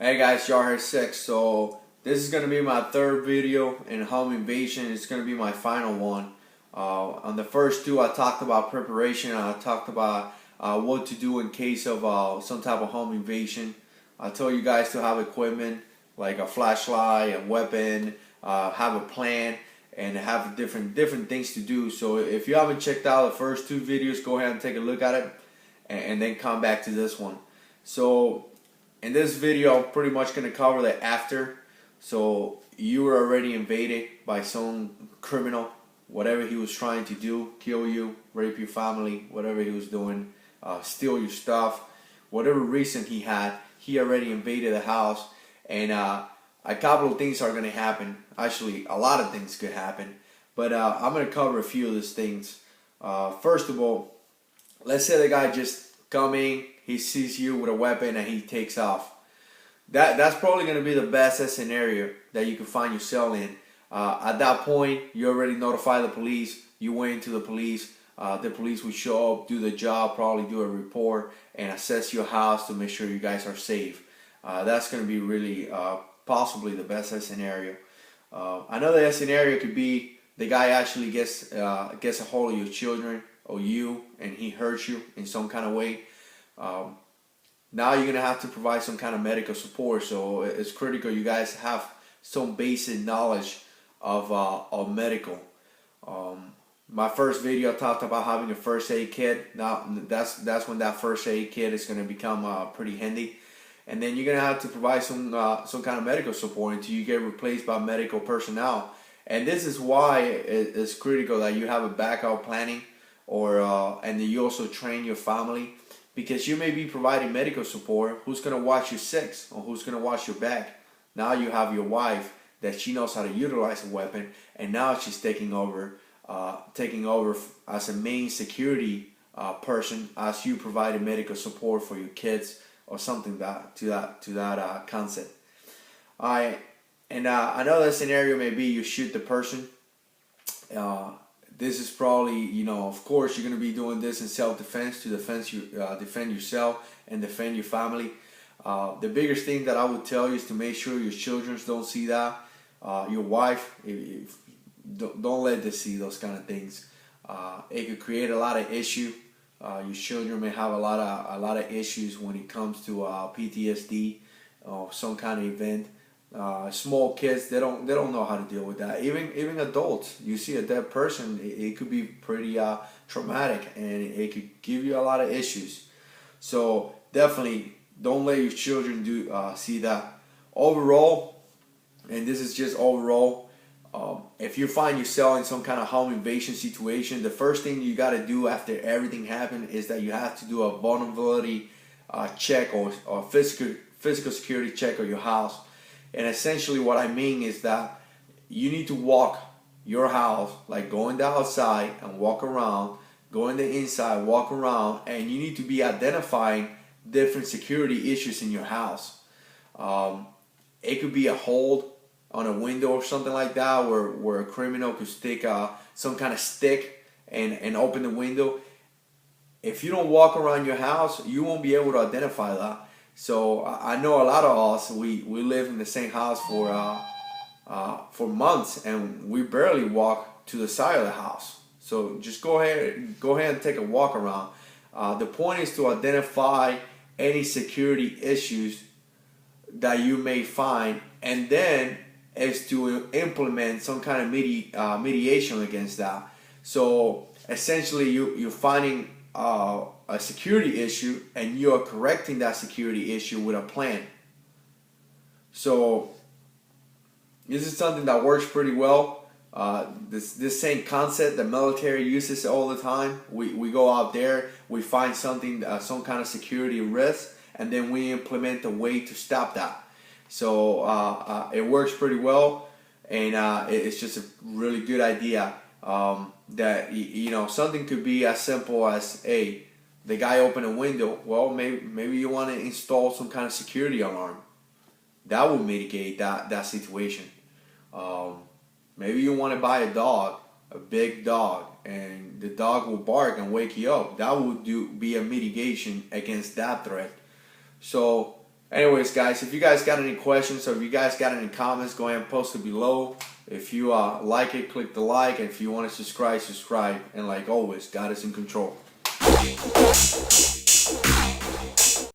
Hey guys, Jarhead6. So this is gonna be my third video in home invasion. It's gonna be my final one. On the first two, I talked about preparation. I talked about what to do in case of some type of home invasion. I told you guys to have equipment like a flashlight, a weapon, have a plan, and have different things to do. So if you haven't checked out the first two videos, go ahead and take a look at it, and then come back to this one. So in this video, I'm pretty much going to cover the after. So you were already invaded by some criminal, whatever he was trying to do, kill you, rape your family, whatever he was doing, steal your stuff, whatever reason he had, he already invaded the house. And a couple of things are going to happen. Actually, a lot of things could happen. But I'm going to cover a few of these things. First of all, let's say the guy just come in, he sees you with a weapon and he takes off. That's probably going to be the best scenario that you can find yourself in. At that point, you already notified the police. You went to the police. The police will show up, do the job, probably do a report, and assess your house to make sure you guys are safe. That's going to be really possibly the best scenario. Another scenario could be the guy actually gets a hold of your children or you, and he hurts you in some kind of way. Now you're gonna have to provide some kind of medical support, so it's critical you guys have some basic knowledge of medical. My first video talked about having a first aid kit. Now that's when that first aid kit is gonna become pretty handy, and then you're gonna have to provide some kind of medical support until you get replaced by medical personnel. And this is why it's critical that you have a backup planning, or and then you also train your family. Because you may be providing medical support, who's going to watch your six or who's going to watch your back? Now you have your wife that she knows how to utilize a weapon, and now she's taking over as a main security person as you providing medical support for your kids or something to that concept. Another scenario may be you shoot the person. This is probably, of course, you're going to be doing this in self-defense to defend yourself and defend your family. The biggest thing that I would tell you is to make sure your children don't see that. Your wife, don't let them see those kind of things. It could create a lot of issue. Your children may have a lot of issues when it comes to PTSD or some kind of event. Small kids, they don't know how to deal with that. Even adults, you see a dead person, it could be pretty traumatic, and it could give you a lot of issues. So definitely don't let your children see that. Overall, and this is just overall, if you find yourself in some kind of home invasion situation, the first thing you got to do after everything happened is that you have to do a vulnerability check or physical security check of your house. And essentially what I mean is that you need to walk your house, like going the outside and walk around, going the inside, walk around, and you need to be identifying different security issues in your house. It could be a hold on a window or something like that, where a criminal could stick some kind of stick and open the window. If you don't walk around your house, you won't be able to identify that. So I know a lot of us, we live in the same house for months, and we barely walk to the side of the house. So just go ahead and take a walk around. The point is to identify any security issues that you may find, and then is to implement some kind of mediation against that. So essentially you're finding a security issue, and you are correcting that security issue with a plan. So this is something that works pretty well. This same concept the military uses all the time. We go out there, we find something, some kind of security risk, and then we implement a way to stop that. So it works pretty well, and it's just a really good idea. That something could be as simple as, hey, the guy opened a window. Well, maybe you want to install some kind of security alarm. That will mitigate that situation. Maybe you want to buy a dog, a big dog, and the dog will bark and wake you up. That would be a mitigation against that threat. So Anyways, guys, if you guys got any questions or if you guys got any comments, go ahead and post it below. If you like it, click the like. And if you want to subscribe, subscribe. And like always, God is in control.